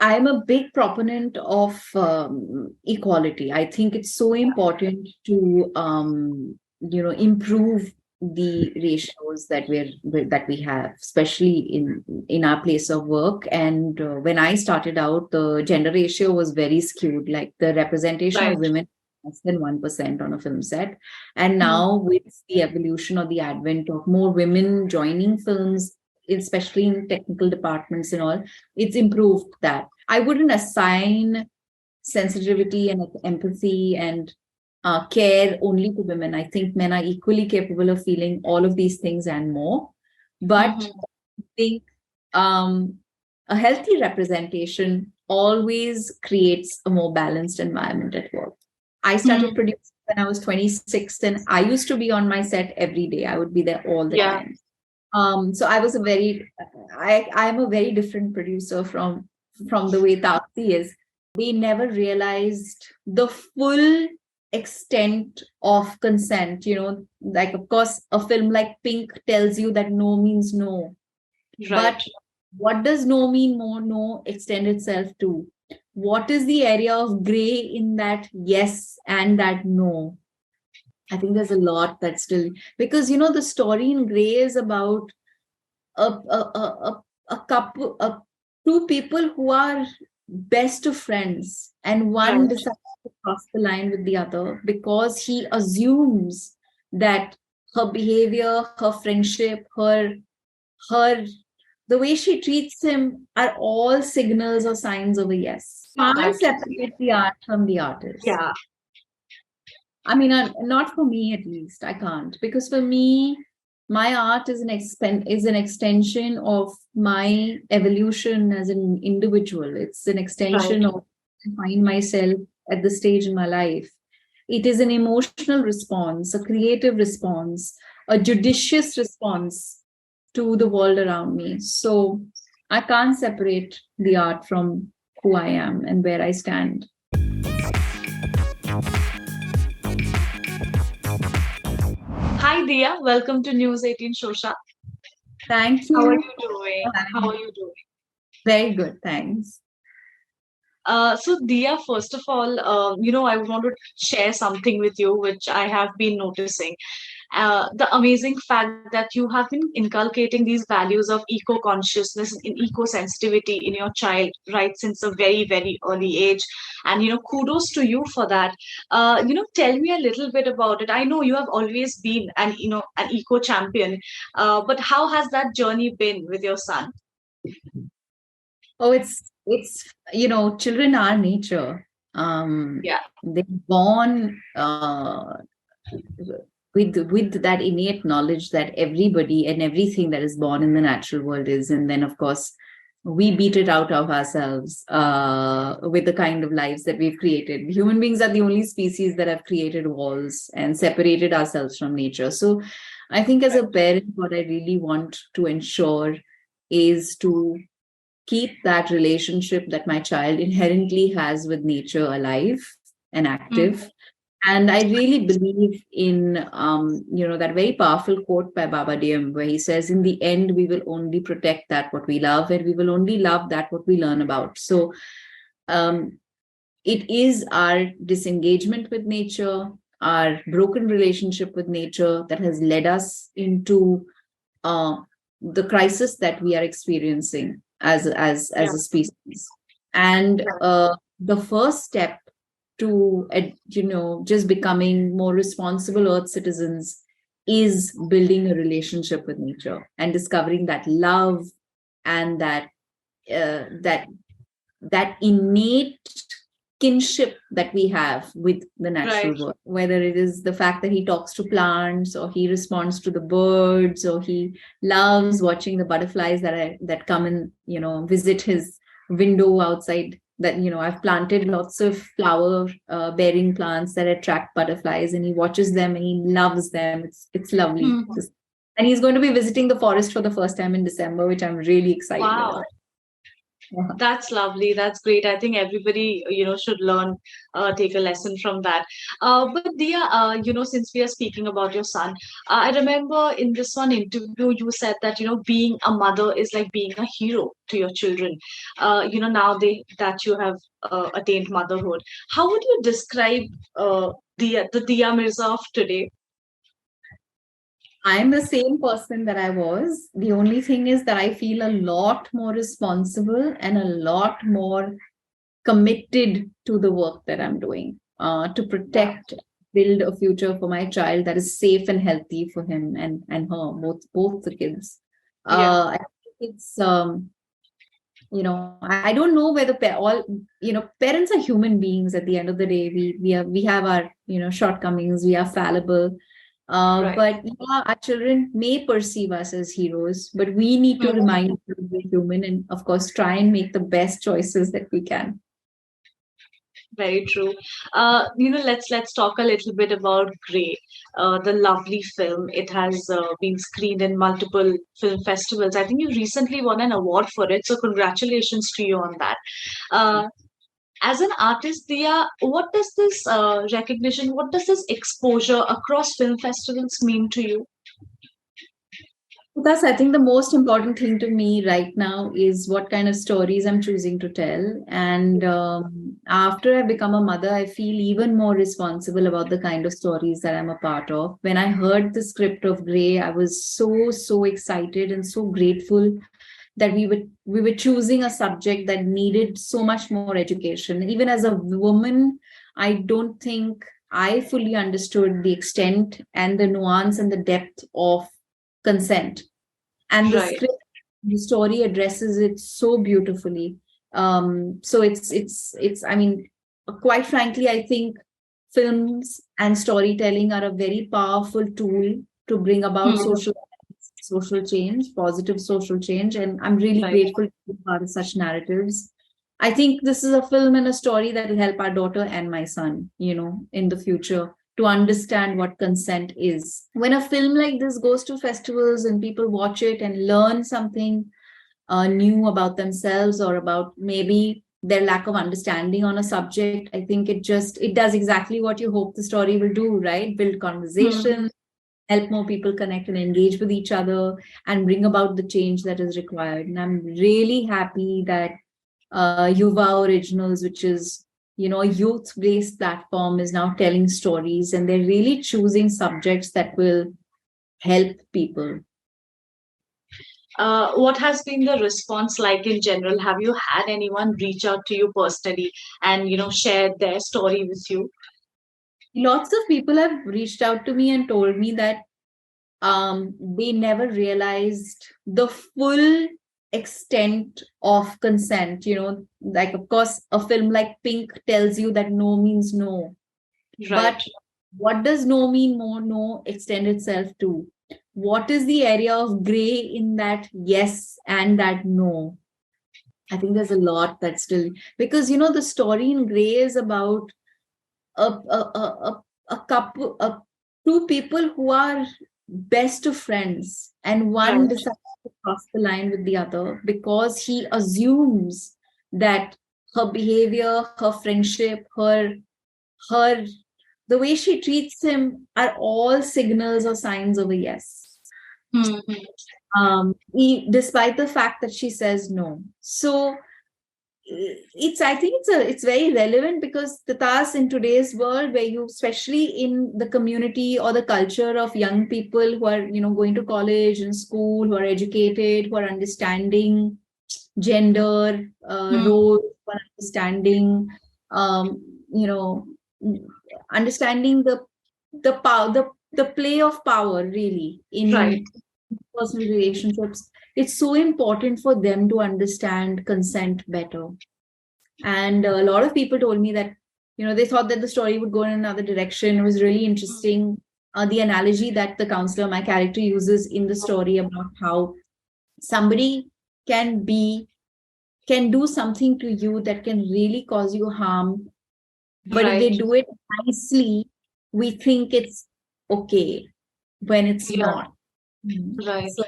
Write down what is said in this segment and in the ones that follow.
I'm a big proponent of equality. I think it's so important to improve the ratios that we have, especially in our place of work. And when I started out, the gender ratio was very skewed. Like the representation of Right. women less than 1% on a film set. And Hmm. now with the evolution or the advent of more women joining films, especially in technical departments and all, it's improved that. I wouldn't assign sensitivity and empathy and care only to women. I think men are equally capable of feeling all of these things and more. But Hmm. I think um, a healthy representation always creates a more balanced environment at work. I started Hmm. producing when I was 26, and I used to be on my set every day. I would be there all the Yeah. time. So I was I'm a very different producer from the way Taapsee is. We never realized the full extent of consent. Like, of course, a film like Pink tells you that no means no. Right. But what does no mean more no extend itself to? What is the area of gray in that yes and that no? I think there's a lot that's still, because the story in Gray is about a couple, two people who are best of friends, and one Right. decides to cross the line with the other because he assumes that her behavior, her friendship, her the way she treats him are all signals or signs of a yes. Can't Exactly. separate the art from the artist. Yeah. I mean, not for me at least. I can't, because for me, my art is an extension of my evolution as an individual. It's an Right. extension of I find myself at the stage in my life. It is an emotional response, a creative response, a judicious response to the world around me. So I can't separate the art from who I am and where I stand. Hi, Dia. Welcome to News 18 Shosha. Thank How are you you for doing? having How are me. you doing? Very good, thanks. So, Dia, first of all, I want to share something with you which I have been noticing. The amazing fact that you have been inculcating these values of eco consciousness and eco sensitivity in your child right since a very, very early age. And, kudos to you for that. Tell me a little bit about it. I know you have always been an eco champion, but how has that journey been with your son? Oh, it's children are nature. Yeah. They're born with that innate knowledge that everybody and everything that is born in the natural world is, and then of course we beat it out of ourselves with the kind of lives that we've created. Human beings are the only species that have created walls and separated ourselves from nature. So I think as a parent, what I really want to ensure is to keep that relationship that my child inherently has with nature alive and active. Mhm. And I really believe in, that very powerful quote by Baba Diem, where he says, "In the end, we will only protect that what we love, and we will only love that what we learn about." So, um, it is our disengagement with nature, our broken relationship with nature, that has led us into uh, the crisis that we are experiencing as Yeah. a species. And the first step to just becoming more responsible earth citizens is building a relationship with nature and discovering that love and uh, that that innate kinship that we have with the natural Right. world, whether it is the fact that he talks to plants or he responds to the birds or he loves watching the butterflies that come and visit his window outside. That I've planted lots of flower bearing plants that attract butterflies, and he watches them and he loves them. It's lovely. Mhm. And he's going to be visiting the forest for the first time in December, which I'm really excited Wow. about. That's lovely. That's great. I think everybody, should learn, take a lesson from that. But Dia, since we are speaking about your son, I remember in this one interview you said that being a mother is like being a hero to your children. Now that you have attained motherhood, how would you describe the Dia Mirza of today? I'm the same person that I was. The only thing is that I feel a lot more responsible and a lot more committed to the work that I'm doing, to Yeah. protect, build a future for my child that is safe and healthy for him and her, both the kids. Yeah. I think it's I don't know whether parents are human beings. At the end of the day, we have our shortcomings. We are fallible. Right. But yeah, our children may perceive us as heroes, but we need to Mhm. remind them we're human and, of course, try and make the best choices that we can. Very true. Let's talk a little bit about Grey, the lovely film. It has been screened in multiple film festivals. I think you recently won an award for it, so congratulations to you on that. Uh, as an artist, Dia, what does this recognition, what does this exposure across film festivals mean to you? Thus, I think the most important thing to me right now is what kind of stories I'm choosing to tell. And after I become a mother, I feel even more responsible about the kind of stories that I'm a part of. When I heard the script of Grey, I was so excited and so grateful that we were choosing a subject that needed so much more education. Even as a woman, I don't think I fully understood the extent and the nuance and the depth of consent, and the Right. script, the story addresses it so beautifully. So it's I mean, quite frankly, I think films and storytelling are a very powerful tool to bring about Hmm. social change, positive social change, and I'm really Right. grateful to be part of such narratives. I think this is a film and a story that will help our daughter and my son, in the future, to understand what consent is. When a film like this goes to festivals and people watch it and learn something new about themselves or about maybe their lack of understanding on a subject, I think it does exactly what you hope the story will do, right? Build Hmm. conversation, help more people connect and engage with each other, and bring about the change that is required. And I'm really happy that Yuva Originals, which is a youth-based platform, is now telling stories, and they're really choosing subjects that will help people. What has been the response like in general? Have you had anyone reach out to you personally and share their story with you? Lots of people have reached out to me and told me that they never realized the full extent of consent. Like, of course, a film like Pink tells you that no means no. Right. But what does no mean more no extend itself to? What is the area of gray in that yes and that no? I think there's a lot that's still, because the story in Gray is about a couple, two people who are best of friends, and one Right. decides to cross the line with the other because he assumes that her behavior, her friendship, her the way she treats him are all signals or signs of a yes, Hmm. despite the fact that she says no. So I think it's very relevant because the task in today's world, where you, especially in the community or the culture of young people who are going to college and school, who are educated, who are understanding gender Hmm. roles, who are understanding um, you know understanding the power, the play of power, really, Right. in personal relationships. It's so important for them to understand consent better. And a lot of people told me that they thought that the story would go in another direction. It was really interesting, the analogy that the counselor, my character, uses in the story about how somebody can be can do something to you that can really cause you harm, but if they Right. do it nicely, we think it's okay when it's Yeah. not. Mhm. Right. So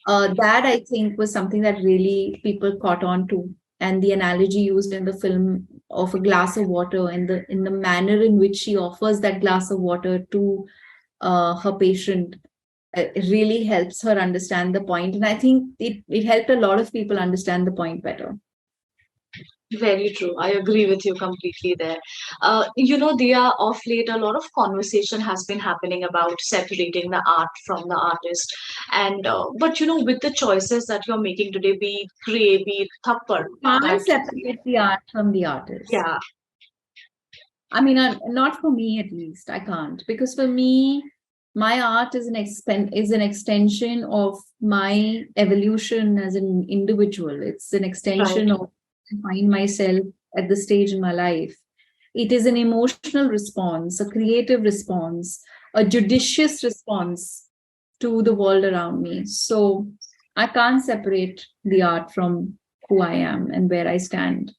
That I think was something that really people caught on to. And the analogy used in the film of a glass of water, and the manner in which she offers that glass of water to her patient, it really helps her understand the point. And I think it helped a lot of people understand the point better. Very true. I agree with you completely there. Dia, of late, a lot of conversation has been happening about separating the art from the artist. And but with the choices that you're making today, be it Gray, be it Thappad, Can't that separate the art from the artist. yeah, I mean, not for me at least. I can't, because for me, my art is an extension of my evolution as an individual. It's an right. extension of I find myself at the stage in my life. It is an emotional response, a creative response, a judicious response to the world around me. So I can't separate the art from who I am and where I stand.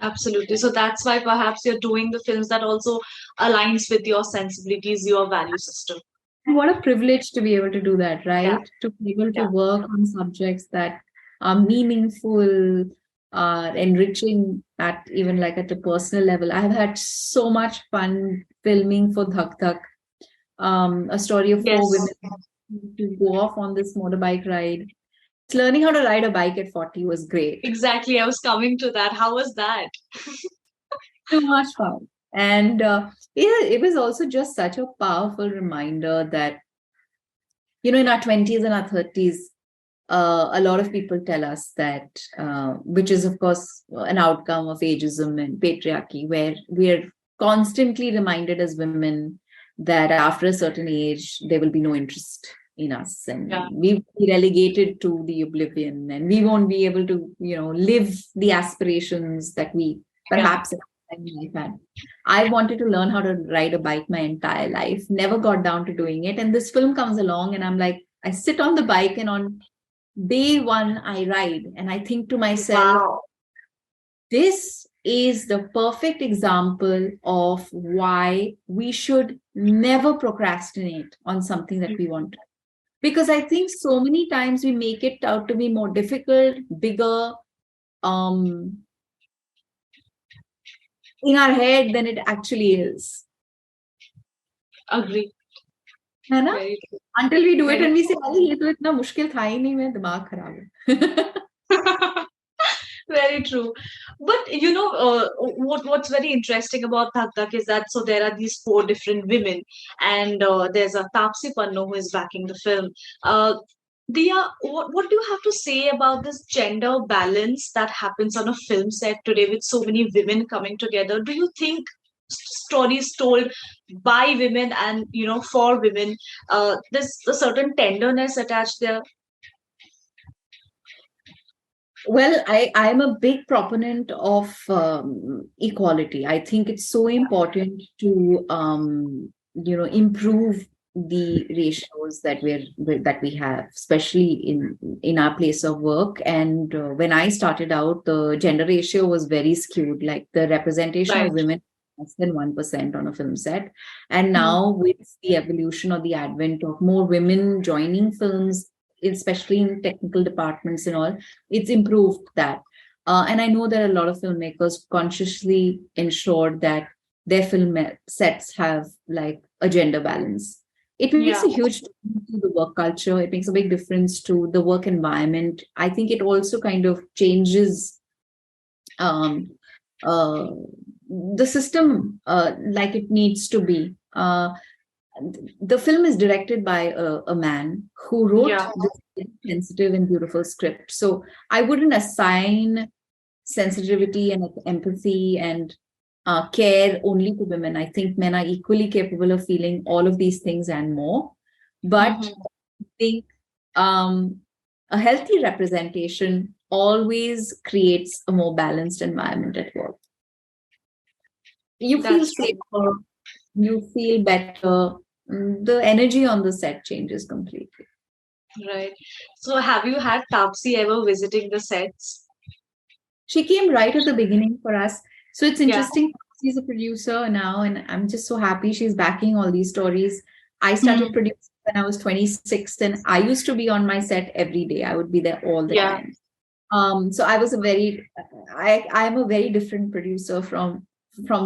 Absolutely. So that's why perhaps you're doing the films that also aligns with your sensibilities, your value system. And what a privilege to be able to do that, Yeah, right? To be able to yeah. work on subjects that are meaningful, enriching at even like at a personal level. I've had so much fun filming for Dhak Dhak, a story of four Yes, women to go off on this motorbike ride. Learning how to ride a bike at 40 was great. exactly. I was coming to that. How was that? Too much fun. And yeah, it was also just such a powerful reminder that, in our 20s and our 30s, a lot of people tell us that, which is, of course, an outcome of ageism and patriarchy, where we're constantly reminded as women that after a certain age, there will be no interest in us, and Yeah, we will be relegated to the oblivion, and we won't be able to, live the aspirations that we yeah. perhaps in life had. I wanted to learn how to ride a bike my entire life, never got down to doing it. And this film comes along, and I'm like, I sit on the bike, and on day one, I ride, and I think to myself, Wow. this is the perfect example of why we should never procrastinate on something that we want. Because I think so many times we make it out to be more difficult, bigger, um, in our head than it actually is. Agree. है ना? Very true. Until we do it Very and we say, अरे ये तो इतना मुश्किल था ही नहीं, मेरा दिमाग खराब है. Very true. But what's very interesting about Thak Thak is that so there are these four different women, and there's a Taapsee Pannu who is backing the film. Dia, what do you have to say about this gender balance that happens on a film set today with so many women coming together? Do you think stories told by women and for women, there's a certain tenderness attached there? Well, I'm a big proponent of equality. I think it's so important to improve the ratios that we have, especially in our place of work. And when I started out, the gender ratio was very skewed. Like the representation of Right. women less than 1% on a film set. And Hmm. now with the evolution or the advent of more women joining films, especially in technical departments and all, it's improved that. And I know that a lot of filmmakers consciously ensure that their sets have like a gender balance. It makes Yeah. a huge difference to the work culture. It makes a big difference to the work environment. I think it also kind of changes um, uh, the system like it needs to be. The film is directed by a man who wrote Yeah. this very sensitive and beautiful script. So I wouldn't assign sensitivity and empathy and care only to women. I think men are equally capable of feeling all of these things and more. But Mhm. I think um, a healthy representation always creates a more balanced environment at work. You feel That's true. safer, you feel better. The energy on the set changes completely. Right. So have you had Taapsee ever visiting the sets? She came right at the beginning for us. So it's Yeah. interesting. She's a producer now, and I'm just so happy she's backing all these stories. I Hmm. started producing when I was 26, and I used to be on my set every day. I would be there all the Yeah. time. So I was I am a very different producer from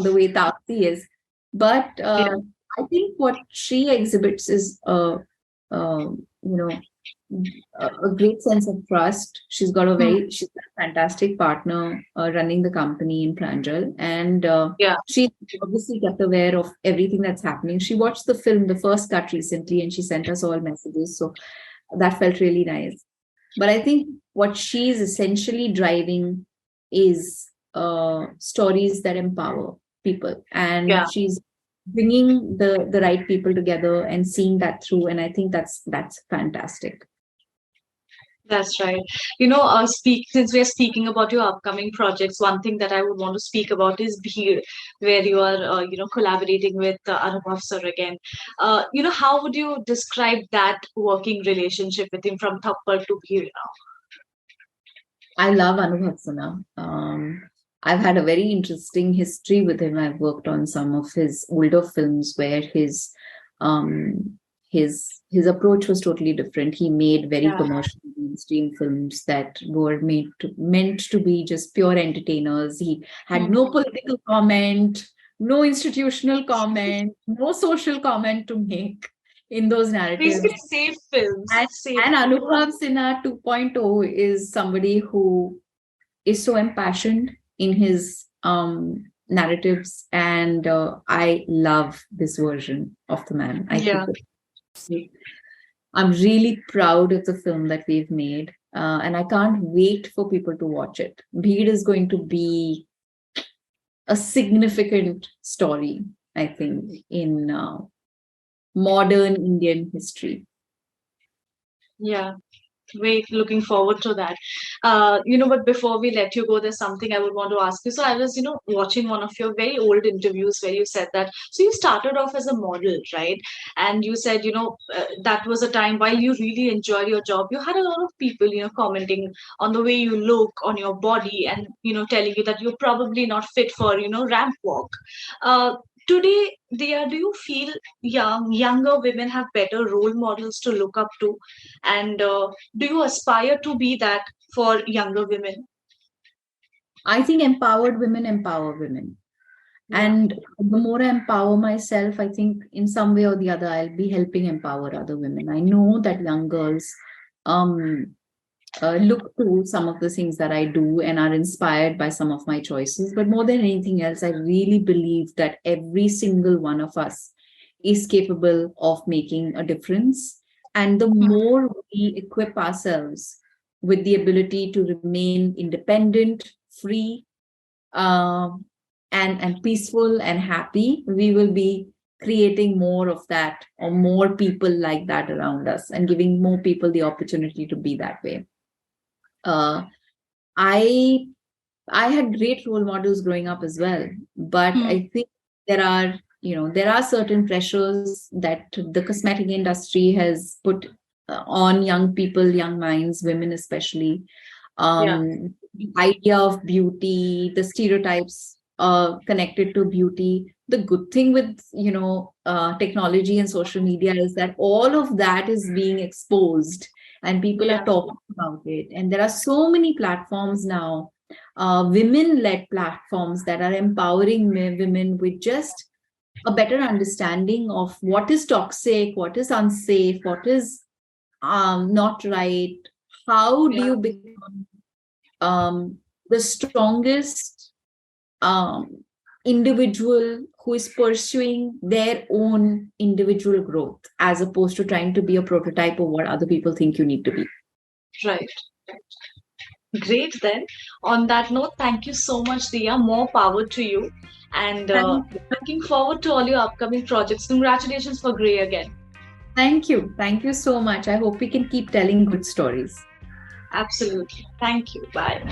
the way Taapsee is. But Yeah. I think what she exhibits is you know, a great sense of trust. Hmm. She's a fantastic partner running the company in Pranjal, and Yeah. she obviously kept aware of everything that's happening. She watched the film, the first cut recently, and she sent us all messages. So that felt really nice. But I think what she's essentially driving is stories that empower people, and Yeah. she's bringing the right people together and seeing that through. And I think that's fantastic. That's right. Since we are speaking about your upcoming projects, one thing that I would want to speak about is Bheer, where you are, collaborating with Anubhav sir again. How would you describe that working relationship with him from Thappad to Bheer now? I love Anubhav Sinha. I've had a very interesting history with him. I've worked on some of his older films where um, his approach was totally different. He made very Yeah. commercial mainstream films that were meant to be just pure entertainers. He had no Mhm. political comment, no institutional comment, no social comment to make in those narratives. Basically, safe films. And, Safe. and Anubhav Sinha 2.0 is somebody who is so impassioned in his narratives, and I love this version of the man. I think Yeah. I'm really proud of the film that we've made, and I can't wait for people to watch it. Bheed is going to be a significant story, I think, in modern Indian history. Yeah. Wait, looking forward to that. But before we let you go, there's something I would want to ask you. So I was, watching one of your very old interviews where you said that. So you started off as a model, right? And you said, that was a time while you really enjoyed your job. You had a lot of people, commenting on the way you look, on your body, and telling you that you're probably not fit for, ramp walk. Uh, Today, do you feel younger women have better role models to look up to, and do you aspire to be that for younger women? I think empowered women empower women. Yeah. And the more I empower myself, I think in some way or the other, I'll be helping empower other women. I know that young girls um, look to some of the things that I do and are inspired by some of my choices. But more than anything else, I really believe that every single one of us is capable of making a difference. And the Hmm. more we equip ourselves with the ability to remain independent, free, um, and peaceful and happy, we will be creating more of that, or more people like that around us, and giving more people the opportunity to be that way. Uh, I I had great role models growing up as well, but Hmm. I think there are certain pressures that the cosmetic industry has put on young people, young minds, women especially. Yeah. The idea of beauty, the stereotypes connected to beauty. The good thing with technology and social media is that all of that is being exposed, and people are Yeah. talking about it. And there are so many platforms now, women-led platforms that are empowering women with just a better understanding of what is toxic, what is unsafe, what is not right. How do Yeah. you become the strongest individual who is pursuing their own individual growth, as opposed to trying to be a prototype of what other people think you need to be. Right. Great. Then, on that note, thank you so much, Dia. More power to you. And Thank, looking forward to all your upcoming projects. Congratulations for Grey again. thank you. Thank you so much. I hope we can keep telling good stories. Absolutely. Thank you. Bye.